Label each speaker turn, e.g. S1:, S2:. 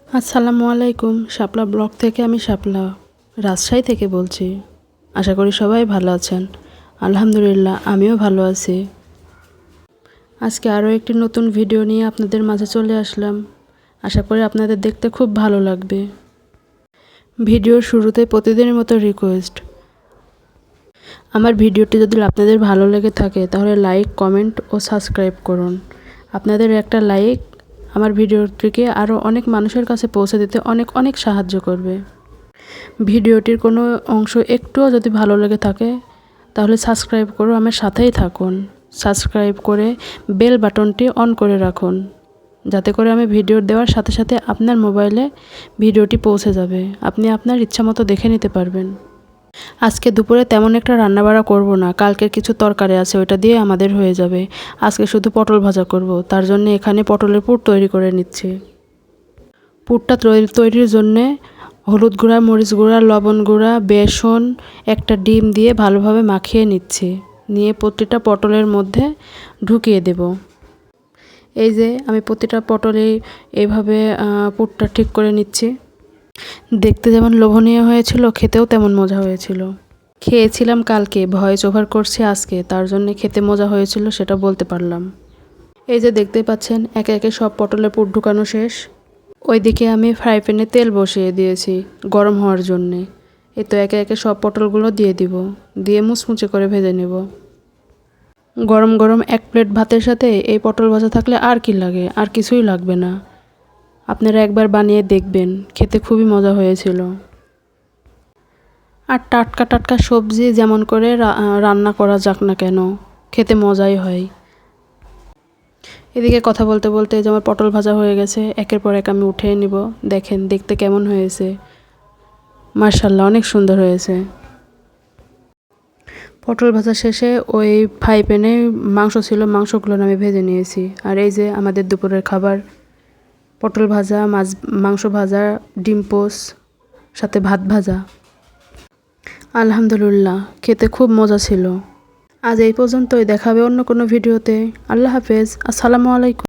S1: আসসালামু আলাইকুম। শাপলা ব্লগ থেকে আমি শাপলা রাজশাহী থেকে বলছি। আশা করি সবাই ভালো আছেন। আলহামদুলিল্লাহ আমিও ভালো আছি। আজকে আরও একটি নতুন ভিডিও নিয়ে আপনাদের মাঝে চলে আসলাম। আশা করি আপনাদের দেখতে খুব ভালো লাগবে। ভিডিওর শুরুতে প্রতিদিনের মতো রিকোয়েস্ট, আমার ভিডিওটি যদি আপনাদের ভালো লেগে থাকে তাহলে লাইক, কমেন্ট ও সাবস্ক্রাইব করুন। আপনাদের একটা লাইক আমার ভিডিওটিকে আরও অনেক মানুষের কাছে পৌঁছে দিতে অনেক অনেক সাহায্য করবে। ভিডিওটির কোনো অংশ একটুও যদি ভালো লেগে থাকে তাহলে সাবস্ক্রাইব করে আমার সাথেই থাকুন। সাবস্ক্রাইব করে বেল বাটনটি অন করে রাখুন, যাতে করে আমি ভিডিও দেওয়ার সাথে সাথে আপনার মোবাইলে ভিডিওটি পৌঁছে যাবে। আপনি আপনার ইচ্ছামতো দেখে নিতে পারবেন। আজকে দুপুরে তেমন একটা রান্নাবাড়া করব না, কালকের কিছু তরকারি আছে ওইটা দিয়ে আমাদের হয়ে যাবে। আজকে শুধু পটল ভাজা করব, তার জন্য এখানে পটলের পুর তৈরি করে নিচ্ছি। পুরটা তৈরির জন্যে হলুদ গুঁড়া, মরিচ গুঁড়া, লবণ গুঁড়া, বেসন, একটা ডিম দিয়ে ভালোভাবে মাখিয়ে নিচ্ছি। নিয়ে প্রতিটা পটলের মধ্যে ঢুকিয়ে দেব। এই যে আমি প্রতিটা পটলে এইভাবে পুরটা ঠিক করে নিচ্ছি। দেখতে যেমন লোভনীয় হয়েছিল, খেতেও তেমন মজা হয়েছিল। খেয়েছিলাম কালকে, ভয়েস ওভার করছি আজকে, তার জন্য খেতে মজা হয়েছিল সেটা বলতে পারলাম। এই যে দেখতে পাচ্ছেন একে একে সব পটলের পুর ঢুকানো শেষ। ওইদিকে আমি ফ্রাই প্যানে তেল বসিয়ে দিয়েছি গরম হওয়ার জন্যে। এই তো একে একে সব পটলগুলো দিয়ে দিব, দিয়ে মুচমুচে করে ভেজে নেব। গরম গরম এক প্লেট ভাতের সাথে এই পটল ভাজা থাকলে আর কি লাগে, আর কিছুই লাগবে না। আপনারা একবার বানিয়ে দেখবেন, খেতে খুবই মজা হয়েছিল। আর টাটকা টাটকা সবজি যেমন করে রান্না করা যাক না কেন, খেতে মজাই হয়। এদিকে কথা বলতে বলতে যে আমার পটল ভাজা হয়ে গেছে, একের পর এক আমি উঠিয়ে নিব। দেখেন দেখতে কেমন হয়েছে, মাশাআল্লাহ অনেক সুন্দর হয়েছে। পটল ভাজা শেষে ওই ফ্রাই প্যানে মাংস ছিল, মাংসগুলো আমি ভেজে নিয়েছি। আর এই যে আমাদের দুপুরের খাবার, পটল ভাজা, মাংস ভাজা, ডিম পোস্ট, সাথে ভাত ভাজা। আলহামদুলিল্লাহ খেতে খুব মজা ছিল। আজ এই পর্যন্তই, দেখাবে অন্য কোনো ভিডিওতে। আল্লাহ হাফেজ, আসসালামু আলাইকুম।